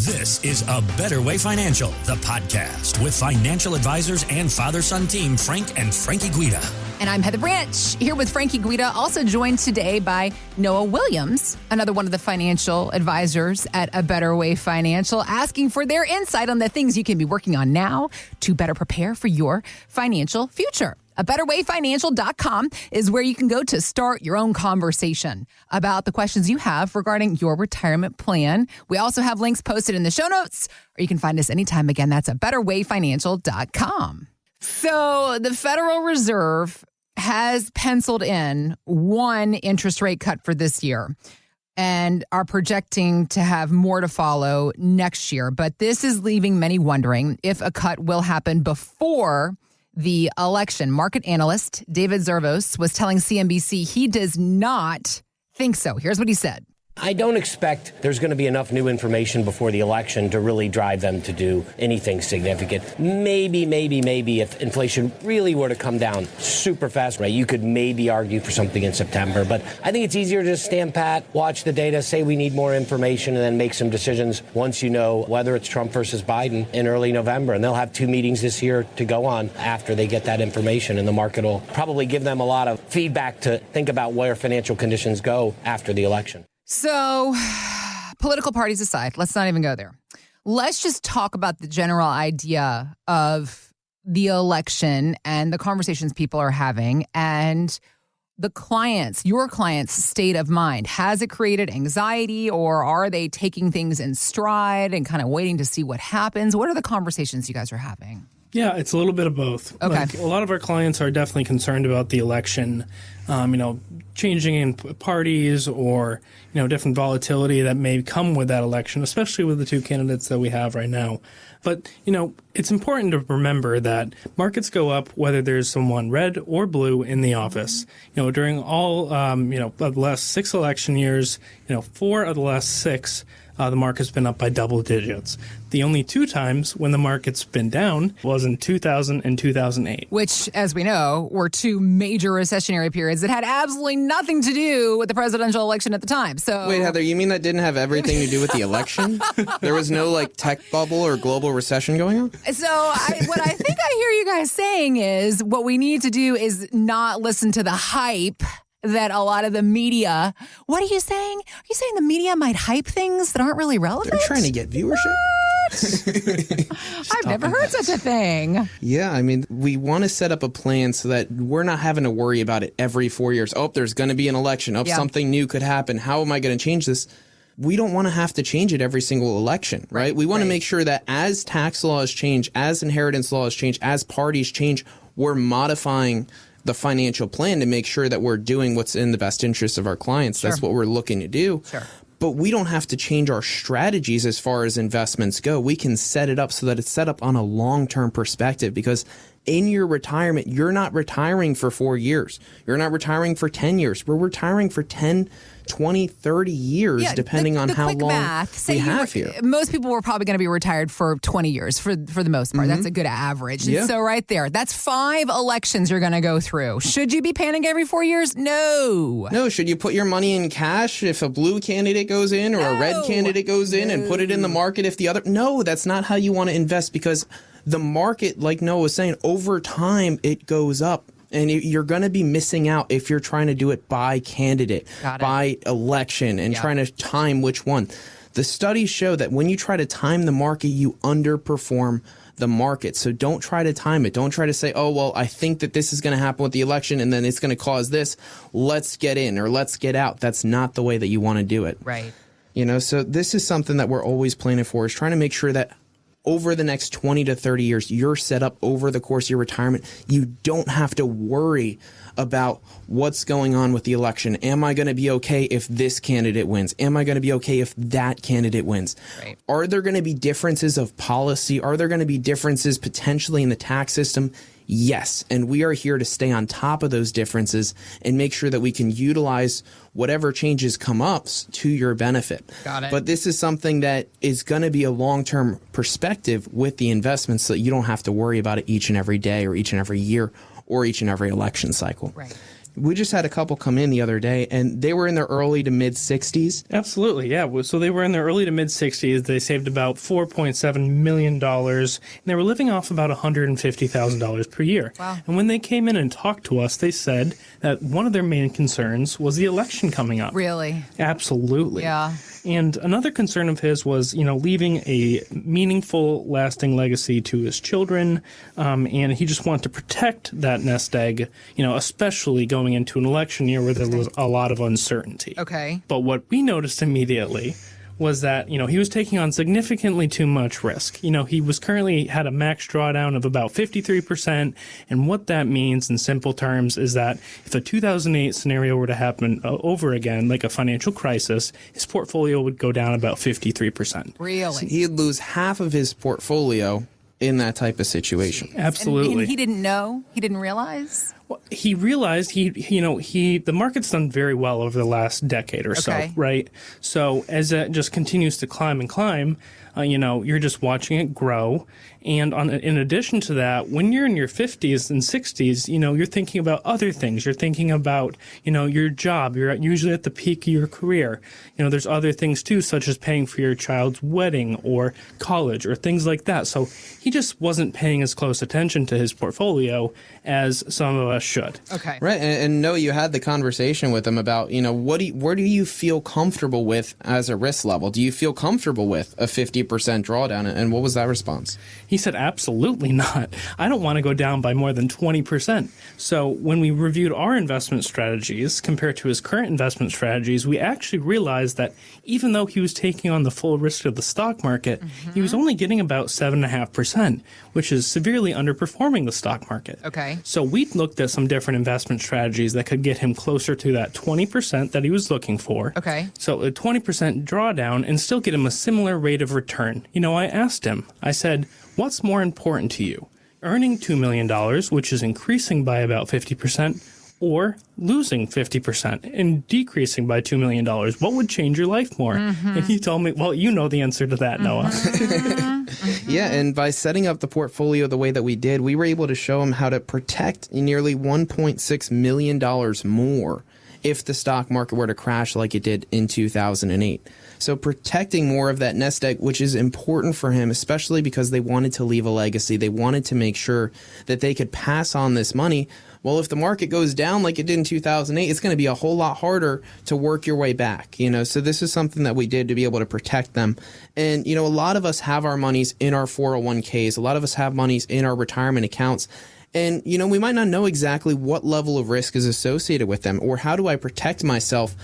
This is A Better Way Financial, the podcast with financial advisors and father-son team Frank and Frankie Guida. And I'm Heather Branch, here with Frankie Guida, also joined today by Noah Williams, another one of the financial advisors at A Better Way Financial, asking for their insight on the things you can be working on now to better prepare for your financial future. ABetterWayFinancial.com is where you can go to start your own conversation about the questions you have regarding your retirement plan. We also have links posted in the show notes, or you can find us anytime. Again, that's ABetterWayFinancial.com. So the Federal Reserve has penciled in one interest rate cut for this year and are projecting to have more to follow next year. But this is leaving many wondering if a cut will happen before the election. Market analyst David Zervos was telling CNBC he does not think so. Here's what he said. I don't expect there's going to be enough new information before the election to really drive them to do anything significant. Maybe if inflation really were to come down super fast, right, you could maybe argue for something in September. But I think it's easier to just stand pat, watch the data, say we need more information, and then make some decisions once you know whether it's Trump versus Biden in early November. And they'll have 2 meetings this year to go on after they get that information. And the market will probably give them a lot of feedback to think about where financial conditions go after the election. So, political parties aside, let's not even go there. Let's just talk about the general idea of the election and the conversations people are having and the clients, your clients' state of mind. Has it created anxiety, or are they taking things in stride and kind of waiting to see what happens? What are the conversations you guys are having? Yeah, it's a little bit of both. Okay. Like, a lot of our clients are definitely concerned about the election, changing in parties or, different volatility that may come with that election, especially with the 2 candidates that we have right now. But, it's important to remember that markets go up whether there's someone red or blue in the office. During all, of the last 6 election years, 4 of the last 6, the market's been up by double digits. The only 2 times when the market's been down was in 2000 and 2008. Which, as we know, were 2 major recessionary periods that had absolutely nothing to do with the presidential election at the time. So, wait, Heather, you mean that didn't have everything to do with the election? There was no, tech bubble or global recession going on? So what I think I hear you guys saying is what we need to do is not listen to the hype that a lot of the media, what are you saying? Are you saying the media might hype things that aren't really relevant? They're trying to get viewership. I've never heard such a thing. Yeah, we want to set up a plan so that we're not having to worry about it every 4 years. Oh, there's going to be an election. Oh, something new could happen. How am I going to change this? We don't want to have to change it every single election, right? We want to make sure that as tax laws change, as inheritance laws change, as parties change, we're modifying the financial plan to make sure that we're doing what's in the best interest of our clients. Sure. That's what we're looking to do. Sure. But we don't have to change our strategies as far as investments go. We can set it up so that it's set up on a long-term perspective, because in your retirement, you're not retiring for 4 years. You're not retiring for 10 years. We're retiring for 10, 20, 30 years, depending on how long we have here. Most people were probably going to be retired for 20 years for the most part. Mm-hmm. That's a good average. Yeah. So right there, that's 5 elections you're going to go through. Should you be panicking every 4 years? No. No. Should you put your money in cash if a blue candidate goes in or a red candidate goes in and put it in the market if the other? No, that's not how you want to invest, because the market, like Noah was saying, over time it goes up. And you're going to be missing out if you're trying to do it by candidate, by election, and trying to time which one. The studies show that when you try to time the market, you underperform the market. So don't try to time it. Don't try to say, oh, well, I think that this is going to happen with the election and then it's going to cause this. Let's get in or let's get out. That's not the way that you want to do it. Right. So this is something that we're always planning for, is trying to make sure that over the next 20 to 30 years, you're set up over the course of your retirement. You don't have to worry about what's going on with the election. Am I going to be okay if this candidate wins? Am I going to be okay if that candidate wins? Right. Are there going to be differences of policy? Are there going to be differences potentially in the tax system? Yes. And we are here to stay on top of those differences and make sure that we can utilize whatever changes come up to your benefit. Got it. But this is something that is going to be a long-term perspective with the investments, so that you don't have to worry about it each and every day or each and every year or each and every election cycle. Right. We just had a couple come in the other day, and they were in their early to mid 60s. Absolutely, yeah. So they were in their early to mid 60s. They saved about $4.7 million, and they were living off about $150,000 per year. Wow. And when they came in and talked to us, they said that one of their main concerns was the election coming up. Really? Absolutely. Yeah. And another concern of his was, leaving a meaningful, lasting legacy to his children, and he just wanted to protect that nest egg, especially going into an election year where there was a lot of uncertainty. Okay. But what we noticed immediately was that, he was taking on significantly too much risk. He was currently had a max drawdown of about 53%. And what that means in simple terms is that if a 2008 scenario were to happen over again, like a financial crisis, his portfolio would go down about 53%. Really? So he'd lose half of his portfolio in that type of situation. Absolutely. And he didn't know? He didn't realize? Well, he realized the market's done very well over the last decade or so, Okay. right? So as it just continues to climb and climb, you're just watching it grow. And in addition to that, when you're in your 50s and 60s, you're thinking about other things. You're thinking about, your job. You're usually at the peak of your career. There's other things too, such as paying for your child's wedding or college or things like that. So he just wasn't paying as close attention to his portfolio as some of us should. Okay. Right. And Noah, you had the conversation with him about, where do you feel comfortable with as a risk level? Do you feel comfortable with a 50% drawdown? And what was that response? He said, absolutely not. I don't want to go down by more than 20%. So when we reviewed our investment strategies compared to his current investment strategies, we actually realized that even though he was taking on the full risk of the stock market, he was only getting about 7.5%, which is severely underperforming the stock market. Okay. So we looked at some different investment strategies that could get him closer to that 20% that he was looking for. Okay. So a 20% drawdown and still get him a similar rate of return. I asked him, I said, what's more important to you? Earning $2 million, which is increasing by about 50%, or losing 50% and decreasing by $2 million? What would change your life more? And he told me, well, you know the answer to that, Noah. Yeah, and by setting up the portfolio the way that we did, we were able to show him how to protect nearly $1.6 million more if the stock market were to crash like it did in 2008. So protecting more of that nest egg, which is important for him, especially because they wanted to leave a legacy. They wanted to make sure that they could pass on this money. Well, if the market goes down like it did in 2008, it's going to be a whole lot harder to work your way back. So this is something that we did to be able to protect them. And, a lot of us have our monies in our 401ks. A lot of us have monies in our retirement accounts. And, we might not know exactly what level of risk is associated with them, or how do I protect myself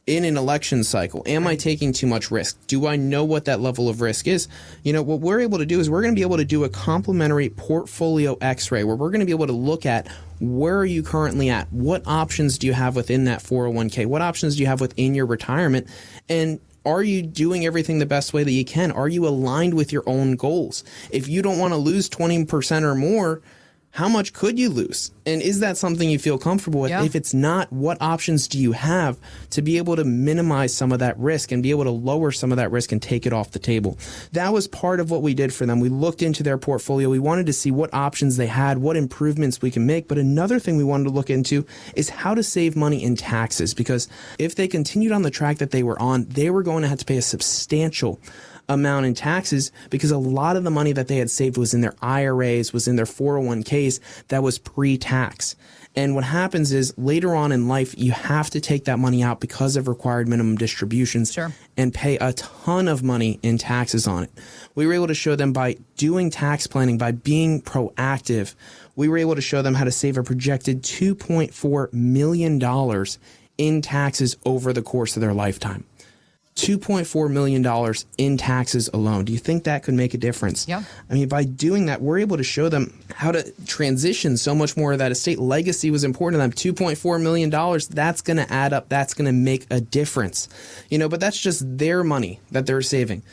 in an election cycle? Am I taking too much risk? Do I know what that level of risk is? What we're able to do is we're going to be able to do a complimentary portfolio x-ray where we're going to be able to look at where are you currently at? What options do you have within that 401k? What options do you have within your retirement? And are you doing everything the best way that you can? Are you aligned with your own goals? If you don't want to lose 20% or more, how much could you lose? And is that something you feel comfortable with? Yeah. If it's not, what options do you have to be able to minimize some of that risk and be able to lower some of that risk and take it off the table? That was part of what we did for them. We looked into their portfolio. We wanted to see what options they had, what improvements we can make. But another thing we wanted to look into is how to save money in taxes, because if they continued on the track that they were on, they were going to have to pay a substantial amount in taxes, because a lot of the money that they had saved was in their IRAs, was in their 401ks that was pre-tax. And what happens is later on in life, you have to take that money out because of required minimum distributions. Sure. And pay a ton of money in taxes on it. We were able to show them by doing tax planning, by being proactive, we were able to show them how to save a projected $2.4 million in taxes over the course of their lifetime. $2.4 million in taxes alone. Do you think that could make a difference? Yeah. I mean, by doing that, we're able to show them how to transition so much more of that estate. Legacy was important to them. $2.4 million, that's going to add up. That's going to make a difference. But that's just their money that they're saving.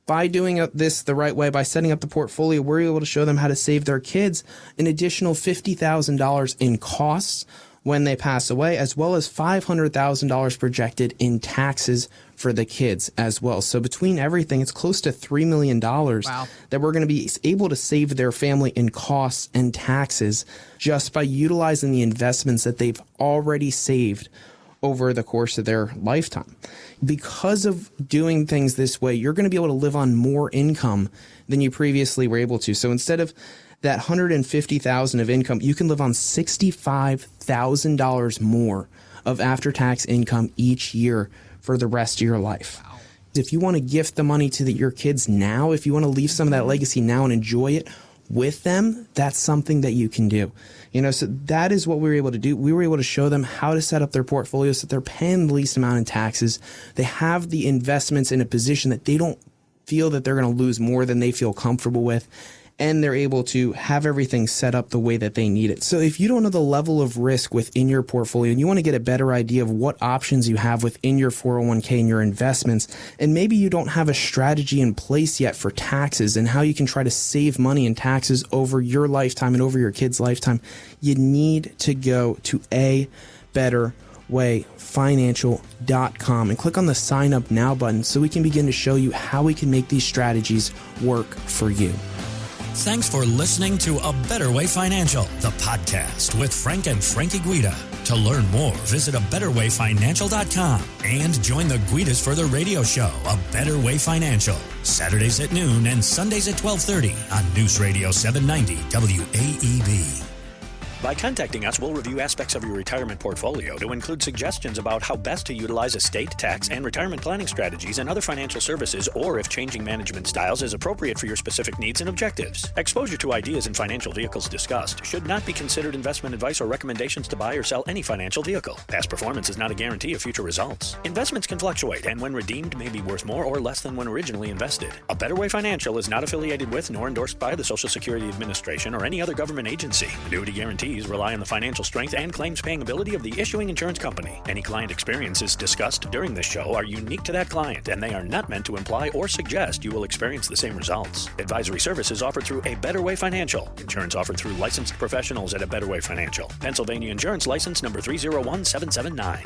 By doing this the right way, by setting up the portfolio, we're able to show them how to save their kids an additional $50,000 in costs when they pass away, as well as $500,000 projected in taxes for the kids as well. So between everything, it's close to $3 million that we're going to be able to save their family in costs and taxes just by utilizing the investments that they've already saved over the course of their lifetime. Because of doing things this way, you're going to be able to live on more income than you previously were able to. So instead of that $150,000 of income, you can live on $65,000 more of after-tax income each year for the rest of your life. Wow. If you want to gift the money to your kids now, if you want to leave some of that legacy now and enjoy it with them, that's something that you can do. So that is what we were able to do. We were able to show them how to set up their portfolio so that they're paying the least amount in taxes. They have the investments in a position that they don't feel that they're going to lose more than they feel comfortable with. And they're able to have everything set up the way that they need it. So if you don't know the level of risk within your portfolio and you want to get a better idea of what options you have within your 401k and your investments, and maybe you don't have a strategy in place yet for taxes and how you can try to save money in taxes over your lifetime and over your kids' lifetime, you need to go to abetterwayfinancial.com and click on the sign up now button so we can begin to show you how we can make these strategies work for you. Thanks for listening to A Better Way Financial, the podcast with Frank and Frankie Guida. To learn more, visit abetterwayfinancial.com and join the Guidas for the radio show, A Better Way Financial, Saturdays at noon and Sundays at 12:30 on News Radio 790 WAEB. By contacting us, we'll review aspects of your retirement portfolio to include suggestions about how best to utilize estate, tax, and retirement planning strategies and other financial services, or if changing management styles is appropriate for your specific needs and objectives. Exposure to ideas and financial vehicles discussed should not be considered investment advice or recommendations to buy or sell any financial vehicle. Past performance is not a guarantee of future results. Investments can fluctuate and when redeemed may be worth more or less than when originally invested. A Better Way Financial is not affiliated with nor endorsed by the Social Security Administration or any other government agency. Annuity guarantees rely on the financial strength and claims paying ability of the issuing insurance company. Any client experiences discussed during this show are unique to that client, and they are not meant to imply or suggest you will experience the same results. Advisory services offered through A Better Way Financial. Insurance offered through licensed professionals at A Better Way Financial. Pennsylvania Insurance License number 301779.